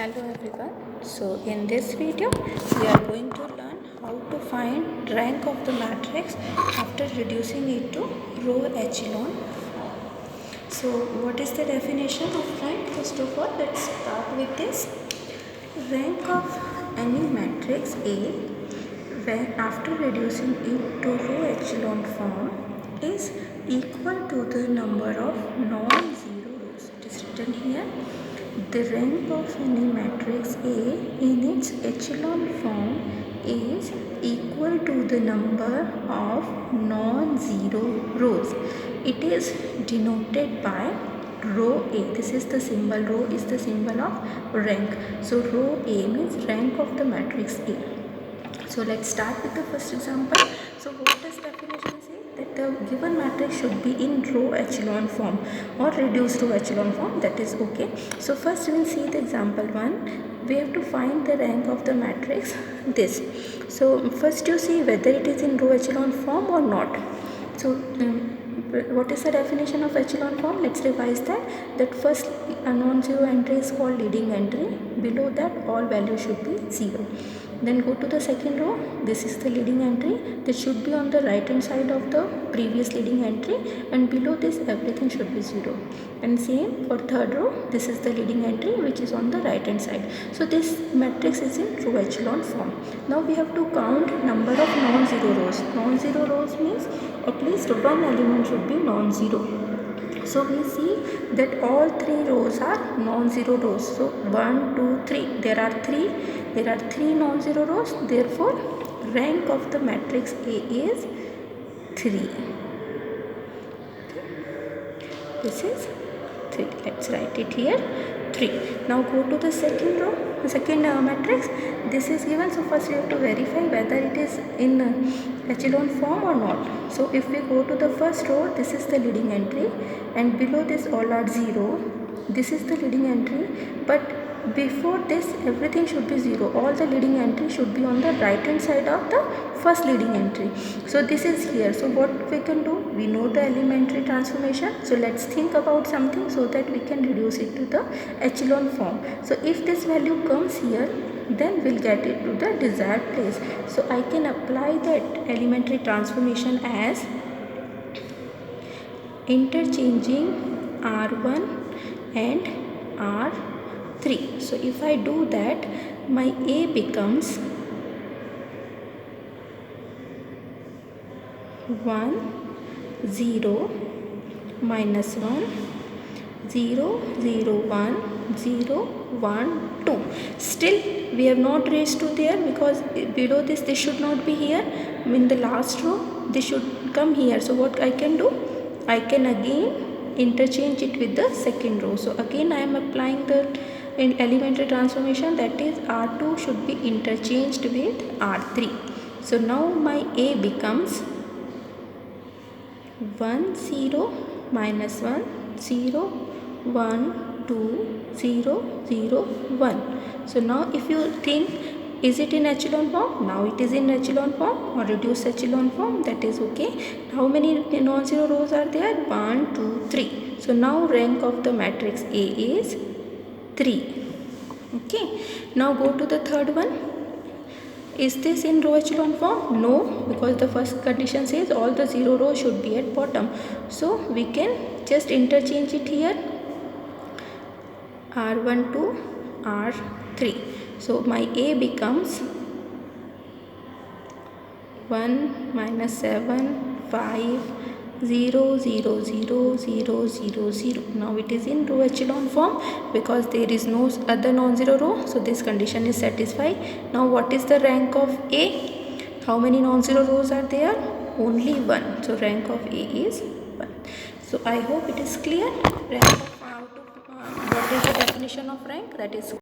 Hello everyone. So in this video we are going to learn how to find rank of the matrix after reducing it to row echelon. So what is the definition of rank? First of all, let's start with this. Rank of any matrix A when after reducing it to row echelon form is equal to the number of non-zero rows. It is written here. The rank of any matrix A in its echelon form is equal to the number of non-zero rows. It is denoted by row A. This is the symbol. Row is the symbol of rank. So row A means rank of the matrix A. So let's start with the first example. So what does definition say? That the given matrix should be in row echelon form or reduced row echelon form. That is okay. So first we will see the example 1. We have to find the rank of the matrix this. So first you see whether it is in row echelon form or not. So what is the definition of echelon form? Let's revise that. That first a non-zero entry is called leading entry. Below that all values should be 0. Then go to the second row. This is the leading entry. This should be on the right hand side of the previous leading entry, and below this everything should be 0. And same for third row. This is the leading entry which is on the right hand side. So this matrix is in row echelon form. Now we have to count number of non-zero rows. Non-zero rows means at least one element should be non-zero. So we see that all 3 rows are non-zero rows. So 1, 2, 3. There are 3 non-zero rows. Therefore, rank of the matrix A is 3. This is 3. Let's write it here. 3. Now go to the second row, second matrix. This is given. So first we have to verify whether it is in echelon form or not. So if we go to the first row, this is the leading entry, and below this all are 0. This is the leading entry, but before this everything should be 0. All the leading entry should be on the right hand side of the first leading entry. So this is here. So what we can do? We know the elementary transformation. So let's think about something so that we can reduce it to the echelon form. So if this value comes here, then we'll get it to the desired place. So I can apply that elementary transformation as interchanging R1 and R3. So if I do that, my A becomes 1 0 minus 1 0 0 1 0 1 2. Still we have not reached to there because below this should not be here. In the last row this should come here. So what I can do? I can again interchange it with the second row. So again I am applying the elementary transformation, that is R2 should be interchanged with R3. So now my A becomes 1 0 minus 1 0 1 2 0 0 1. So now if you think, is it in echelon form? Now it is in echelon form or reduced echelon form. That is okay. How many non-zero rows are there? 1 2 3. So now rank of the matrix A is 3. Okay. Now go to the third one. Is this in row echelon form? No, because the first condition says all the 0 rows should be at bottom. So we can just interchange it here. R1 to R3. So my A becomes 1 minus 7 5 0 0 0 0 0 0. Now it is in row echelon form because there is no other non-zero row. So this condition is satisfied. Now what is the rank of A? How many non-zero rows are there? Only 1. So rank of A is 1. So I hope it is clear. Rank of what is the definition of rank? That is